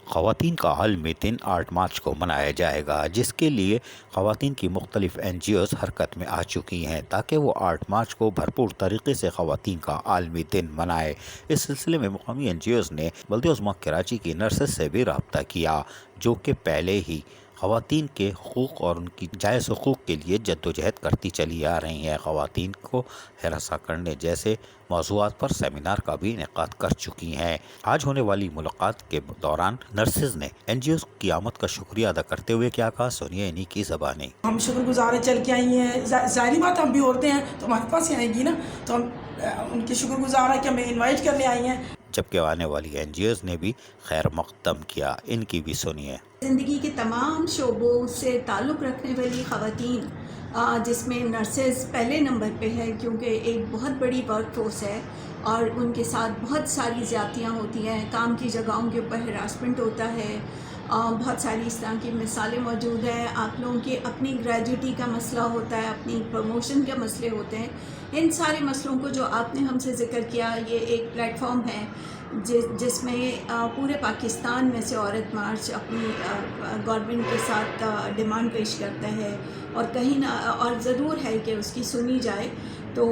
خواتین کا عالمی دن 8 مارچ کو منایا جائے گا، جس کے لیے خواتین کی مختلف NGOs حرکت میں آ چکی ہیں تاکہ وہ 8 مارچ کو بھرپور طریقے سے خواتین کا عالمی دن منائے۔ اس سلسلے میں مقامی NGOs نے بلدیہ عظمیٰ کراچی کی نرسز سے بھی رابطہ کیا، جو کہ پہلے ہی خواتین کے حقوق اور ان کی جائز حقوق کے لیے جدوجہد کرتی چلی آ رہی ہیں۔ خواتین کو ہراساں کرنے جیسے موضوعات پر سیمینار کا بھی انعقاد کر چکی ہیں۔ آج ہونے والی ملاقات کے دوران نرسز نے NGOs کی آمد کا شکریہ ادا کرتے ہوئے کیا کہا، سنیے انہی کی زبانیں۔ ہم شکر گزار ہیں، چل کے آئی ہیں، ظاہری بات ہم بھی عورتیں ہیں تو ہمارے پاس ہی آئیں گی نا، تو ہم ان کی شکر گزار ہیں کہ ہمیں انوائٹ کرنے آئی ہیں۔ جبکہ آنے والی NGOs نے بھی خیر مقدم کیا، ان کی بھی سنیے۔ زندگی کے تمام شعبوں سے تعلق رکھنے والی خواتین، جس میں نرسز پہلے نمبر پہ ہے، کیونکہ ایک بہت بڑی ورک فورس ہے اور ان کے ساتھ بہت ساری زیادتیاں ہوتی ہیں، کام کی جگہوں کے اوپر ہراسمنٹ ہوتا ہے، بہت ساری اس طرح کی مثالیں موجود ہیں۔ آپ لوگوں کی اپنی گریجوٹی کا مسئلہ ہوتا ہے، اپنی پروموشن کے مسئلے ہوتے ہیں۔ ان سارے مسئلوں کو جو آپ نے ہم سے ذکر کیا، یہ ایک پلیٹ فارم ہے جس میں پورے پاکستان میں سے عورت مارچ اپنی گورنمنٹ کے ساتھ ڈیمانڈ پیش کرتا ہے اور کہیں نہ اور ضرور ہے کہ اس کی سنی جائے۔ تو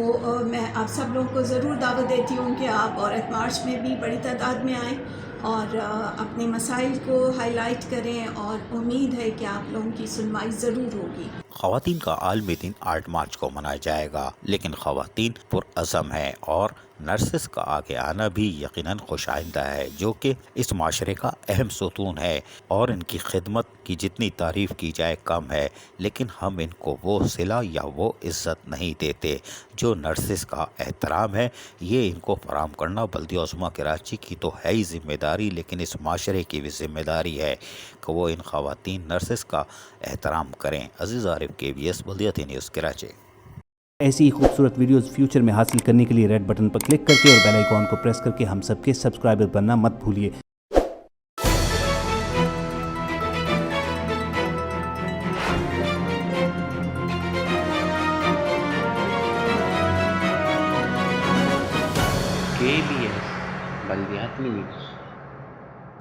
میں آپ سب لوگوں کو ضرور دعوت دیتی ہوں کہ آپ عورت مارچ میں بھی بڑی تعداد میں آئیں اور اپنے مسائل کو ہائی لائٹ کریں، اور امید ہے کہ آپ لوگوں کی سنوائی ضرور ہوگی۔ خواتین کا عالمی دن 8 مارچ کو منایا جائے گا، لیکن خواتین پرعزم ہیں اور نرسز کا آگے آنا بھی یقیناً خوش آئندہ ہے، جو کہ اس معاشرے کا اہم ستون ہے اور ان کی خدمت کی جتنی تعریف کی جائے کم ہے، لیکن ہم ان کو وہ صلہ یا وہ عزت نہیں دیتے جو نرسز کا احترام ہے۔ یہ ان کو فراہم کرنا بلدیہ عظمیٰ کراچی کی تو ہے ہی ذمہ داری، لیکن اس معاشرے کی بھی ذمہ داری ہے کہ وہ ان خواتین نرسز کا احترام کریں۔ عزیز عارف، KBS بلدیاتی نیوز کراچی۔ ایسی ہی خوبصورت ویڈیوز فیوچر میں حاصل کرنے کے لیے ریڈ بٹن پر کلک کر کے اور بیل آئیکن کو پریس کر کے ہم سب کے سبسکرائبر بننا مت بھولیے۔ KBS بلدیاتی نیوز۔